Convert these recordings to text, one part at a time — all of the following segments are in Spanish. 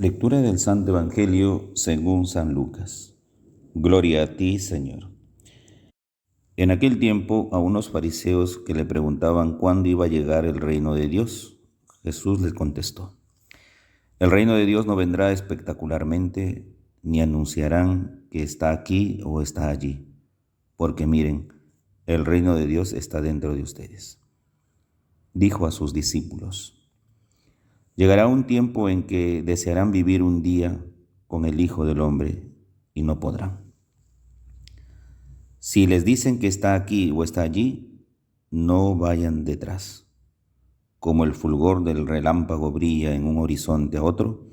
Lectura del Santo Evangelio según San Lucas. Gloria a ti, Señor. En aquel tiempo, a unos fariseos que le preguntaban cuándo iba a llegar el reino de Dios, Jesús les contestó: el reino de Dios no vendrá espectacularmente, ni anunciarán que está aquí o está allí, porque miren, el reino de Dios está dentro de ustedes. Dijo a sus discípulos: llegará un tiempo en que desearán vivir un día con el Hijo del Hombre y no podrán. Si les dicen que está aquí o está allí, no vayan detrás. Como el fulgor del relámpago brilla en un horizonte a otro,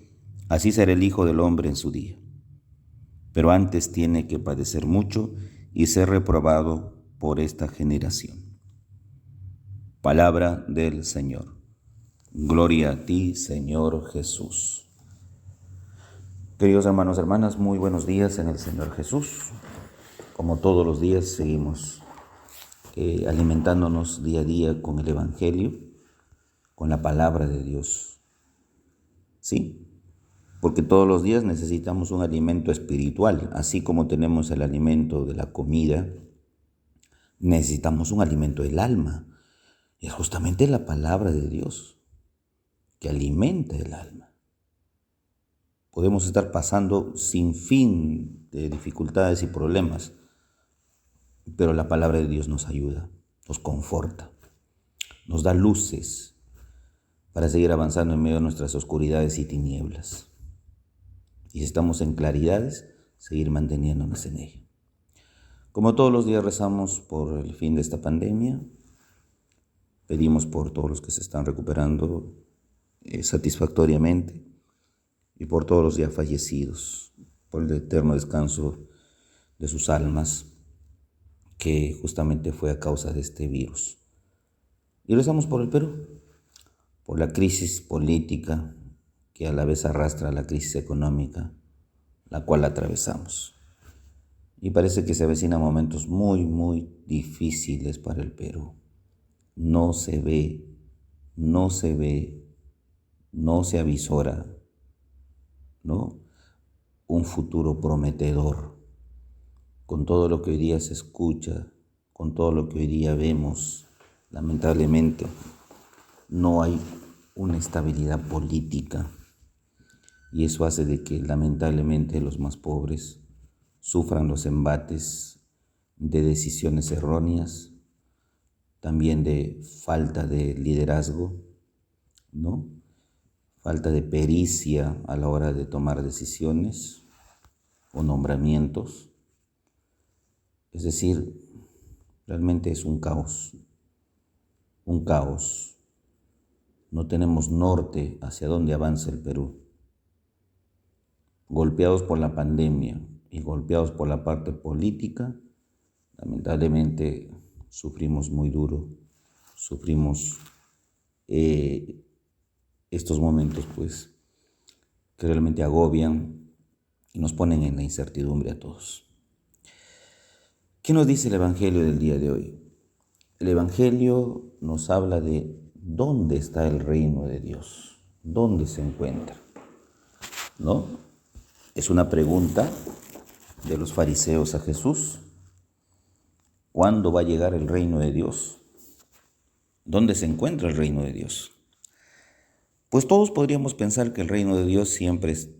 así será el Hijo del Hombre en su día. Pero antes tiene que padecer mucho y ser reprobado por esta generación. Palabra del Señor. Gloria a ti, Señor Jesús. Queridos hermanos y hermanas, muy buenos días en el Señor Jesús. Como todos los días seguimos alimentándonos día a día con el Evangelio, con la palabra de Dios. ¿Sí? Porque todos los días necesitamos un alimento espiritual, así como tenemos el alimento de la comida, necesitamos un alimento del alma. Es justamente la palabra de Dios que alimenta el alma. Podemos estar pasando sin fin de dificultades y problemas, pero la palabra de Dios nos ayuda, nos conforta, nos da luces para seguir avanzando en medio de nuestras oscuridades y tinieblas. Y si estamos en claridades, seguir manteniéndonos en ella. Como todos los días rezamos por el fin de esta pandemia, pedimos por todos los que se están recuperando satisfactoriamente y por todos los ya fallecidos, por el eterno descanso de sus almas, que justamente fue a causa de este virus. Y rezamos por el Perú, por la crisis política que a la vez arrastra la crisis económica, la cual atravesamos. Y parece que se avecinan momentos muy, muy difíciles para el Perú. No se avisora, ¿no?, un futuro prometedor. Con todo lo que hoy día se escucha, con todo lo que hoy día vemos, lamentablemente, no hay una estabilidad política. Y eso hace de que lamentablemente los más pobres sufran los embates de decisiones erróneas, también de falta de liderazgo, ¿no?, falta de pericia a la hora de tomar decisiones o nombramientos. Es decir, realmente es un caos. No tenemos norte hacia dónde avanza el Perú. Golpeados por la pandemia y golpeados por la parte política, lamentablemente sufrimos muy duro, sufrimos estos momentos pues que realmente agobian y nos ponen en la incertidumbre a todos. ¿Qué nos dice el Evangelio del día de hoy? El Evangelio nos habla de dónde está el reino de Dios, dónde se encuentra, ¿no? Es una pregunta de los fariseos a Jesús. ¿Cuándo va a llegar el reino de Dios? ¿Dónde se encuentra el reino de Dios? Pues todos podríamos pensar que el reino de Dios siempre es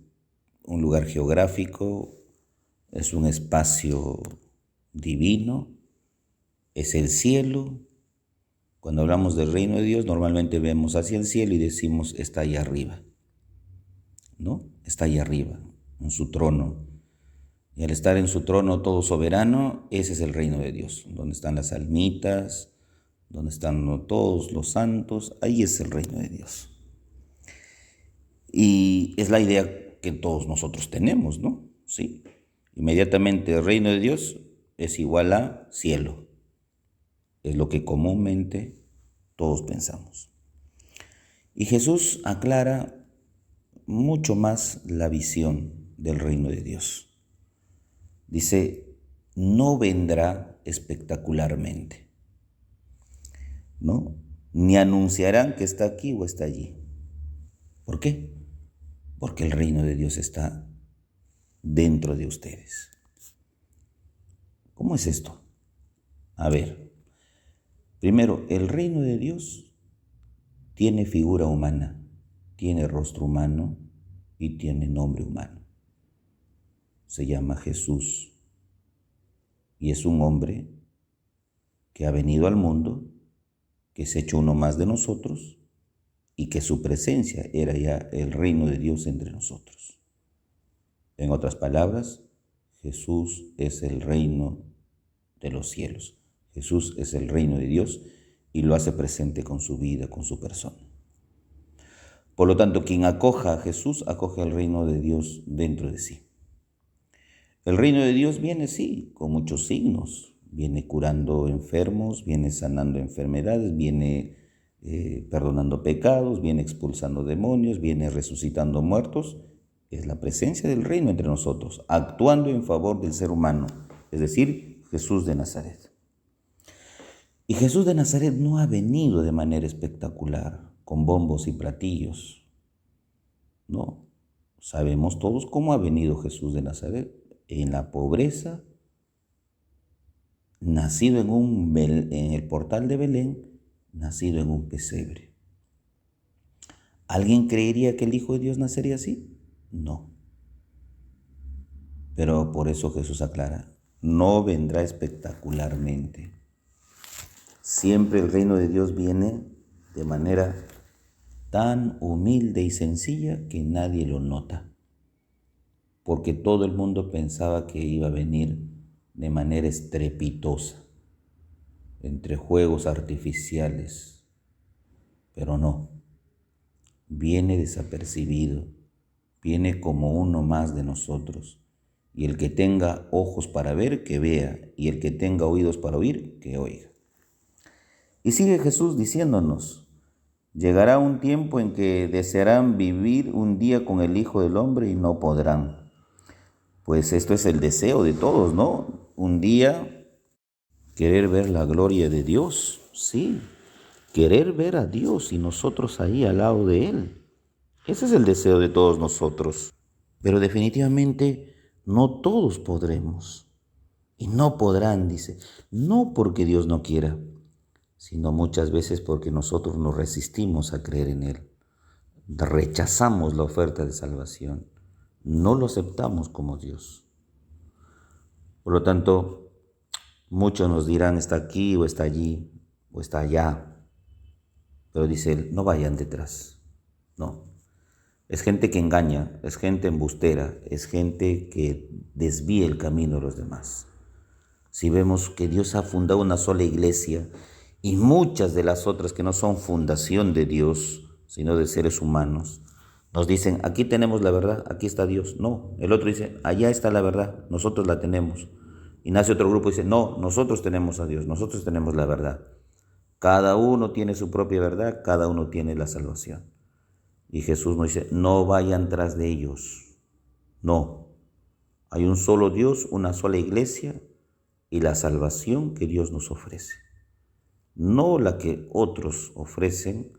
un lugar geográfico, es un espacio divino, es el cielo. Cuando hablamos del reino de Dios, normalmente vemos hacia el cielo y decimos, está ahí arriba, ¿no? Está ahí arriba, en su trono. Y al estar en su trono todo soberano, ese es el reino de Dios, donde están las almitas, donde están todos los santos, ahí es el reino de Dios. Y es la idea que todos nosotros tenemos, ¿no? Sí. Inmediatamente el reino de Dios es igual a cielo. Es lo que comúnmente todos pensamos. Y Jesús aclara mucho más la visión del reino de Dios. Dice, no vendrá espectacularmente, ¿no? Ni anunciarán que está aquí o está allí. ¿Por qué? porque el reino de Dios está dentro de ustedes. ¿Cómo es esto? A ver, primero, el reino de Dios tiene figura humana, tiene rostro humano y tiene nombre humano. Se llama Jesús y es un hombre que ha venido al mundo, que se ha hecho uno más de nosotros y que su presencia era ya el reino de Dios entre nosotros. En otras palabras, Jesús es el reino de los cielos. Jesús es el reino de Dios y lo hace presente con su vida, con su persona. Por lo tanto, quien acoja a Jesús, acoge al reino de Dios dentro de sí. El reino de Dios viene, sí, con muchos signos. Viene curando enfermos, viene sanando enfermedades, viene perdonando pecados, viene expulsando demonios, viene resucitando muertos. Es la presencia del reino entre nosotros, actuando en favor del ser humano, es decir, Jesús de Nazaret. Y Jesús de Nazaret no ha venido de manera espectacular, con bombos y platillos. No, sabemos todos cómo ha venido Jesús de Nazaret, en la pobreza, nacido en el portal de Belén, nacido en un pesebre. ¿Alguien creería que el Hijo de Dios nacería así? No. Pero por eso Jesús aclara, no vendrá espectacularmente. Siempre el reino de Dios viene de manera tan humilde y sencilla que nadie lo nota, porque todo el mundo pensaba que iba a venir de manera estrepitosa, entre juegos artificiales, pero no, viene desapercibido, viene como uno más de nosotros, y el que tenga ojos para ver, que vea, y el que tenga oídos para oír, que oiga. Y sigue Jesús diciéndonos, llegará un tiempo en que desearán vivir un día con el Hijo del Hombre y no podrán. Pues esto es el deseo de todos, ¿no? Un día querer ver la gloria de Dios, sí, querer ver a Dios y nosotros ahí al lado de Él. Ese es el deseo de todos nosotros. Pero definitivamente no todos podremos. Y no podrán, dice, no porque Dios no quiera, sino muchas veces porque nosotros nos resistimos a creer en Él. Rechazamos la oferta de salvación. No lo aceptamos como Dios. Por lo tanto, muchos nos dirán, está aquí o está allí o está allá. Pero dice Él, no vayan detrás. No. Es gente que engaña, es gente embustera, es gente que desvía el camino de los demás. Si vemos que Dios ha fundado una sola iglesia y muchas de las otras que no son fundación de Dios, sino de seres humanos, nos dicen, aquí tenemos la verdad, aquí está Dios. No, el otro dice, allá está la verdad, nosotros la tenemos. Y nace otro grupo y dice, no, nosotros tenemos a Dios, nosotros tenemos la verdad. Cada uno tiene su propia verdad, cada uno tiene la salvación. Y Jesús nos dice, no vayan tras de ellos. No, hay un solo Dios, una sola iglesia y la salvación que Dios nos ofrece. No la que otros ofrecen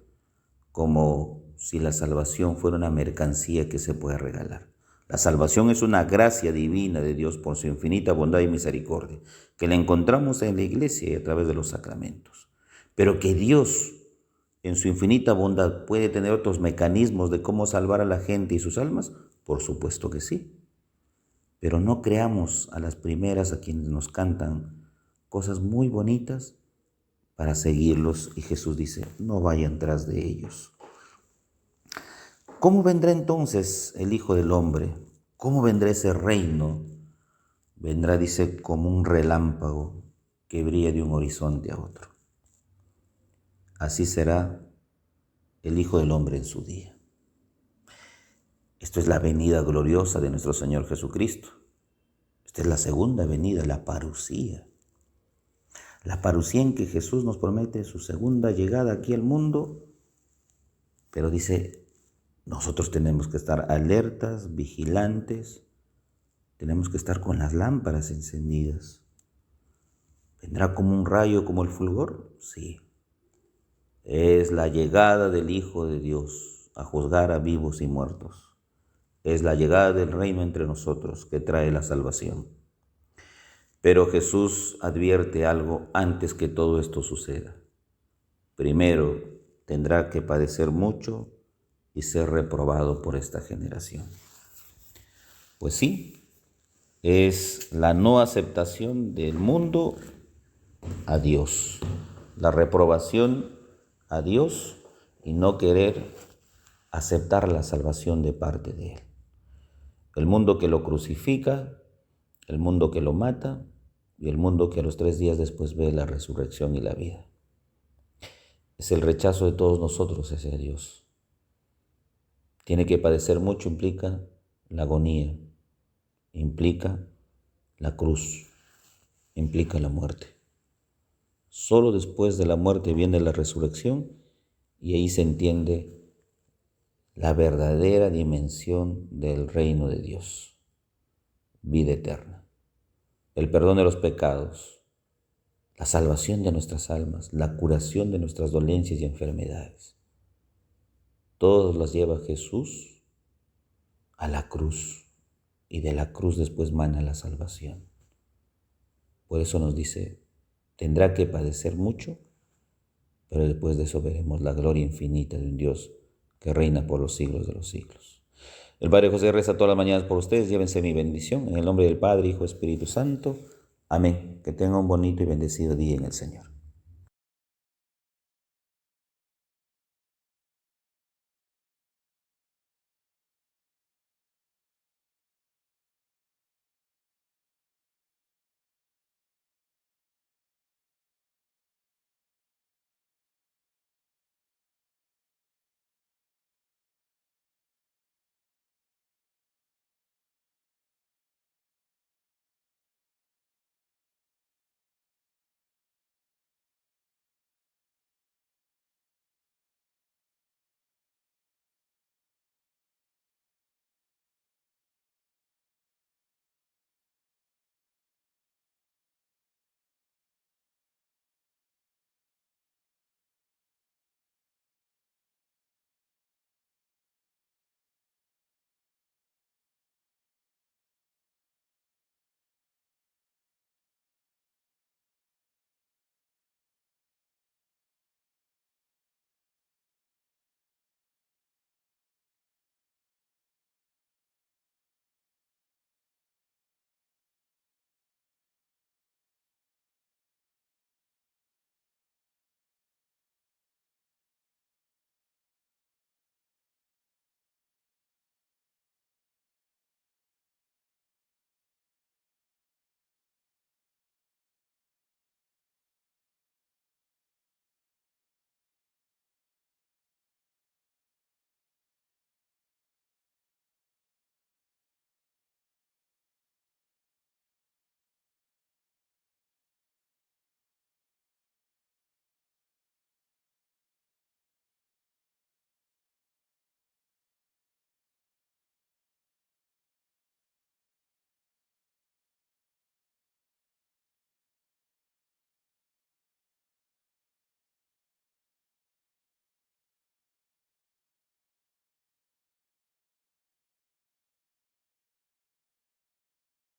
como si la salvación fuera una mercancía que se puede regalar. La salvación es una gracia divina de Dios por su infinita bondad y misericordia, que la encontramos en la iglesia y a través de los sacramentos. Pero que Dios, en su infinita bondad, puede tener otros mecanismos de cómo salvar a la gente y sus almas, por supuesto que sí. Pero no creamos a las primeras a quienes nos cantan cosas muy bonitas para seguirlos. Y Jesús dice, no vayan tras de ellos. ¿Cómo vendrá entonces el Hijo del Hombre? ¿Cómo vendrá ese reino? Vendrá, dice, como un relámpago que brilla de un horizonte a otro. Así será el Hijo del Hombre en su día. Esto es la venida gloriosa de nuestro Señor Jesucristo. Esta es la segunda venida, la parusía. La parusía en que Jesús nos promete su segunda llegada aquí al mundo, pero dice, nosotros tenemos que estar alertas, vigilantes, tenemos que estar con las lámparas encendidas. ¿Vendrá como un rayo, como el fulgor? Sí. Es la llegada del Hijo de Dios a juzgar a vivos y muertos. es la llegada del reino entre nosotros que trae la salvación. Pero Jesús advierte algo antes que todo esto suceda. Primero tendrá que padecer mucho y ser reprobado por esta generación. Pues sí, es la no aceptación del mundo a Dios, la reprobación a Dios y no querer aceptar la salvación de parte de Él. El mundo que lo crucifica, el mundo que lo mata y el mundo que a los 3 días después ve la resurrección y la vida. Es el rechazo de todos nosotros hacia Dios. Tiene que padecer mucho, implica la agonía, implica la cruz, implica la muerte. Solo después de la muerte viene la resurrección y ahí se entiende la verdadera dimensión del reino de Dios, vida eterna, el perdón de los pecados, la salvación de nuestras almas, la curación de nuestras dolencias y enfermedades. Todas las lleva Jesús a la cruz y de la cruz después mana la salvación. Por eso nos dice, tendrá que padecer mucho, pero después de eso veremos la gloria infinita de un Dios que reina por los siglos de los siglos. El Padre José reza todas las mañanas por ustedes. Llévense mi bendición. En el nombre del Padre, Hijo, Espíritu Santo. Amén. Que tengan un bonito y bendecido día en el Señor.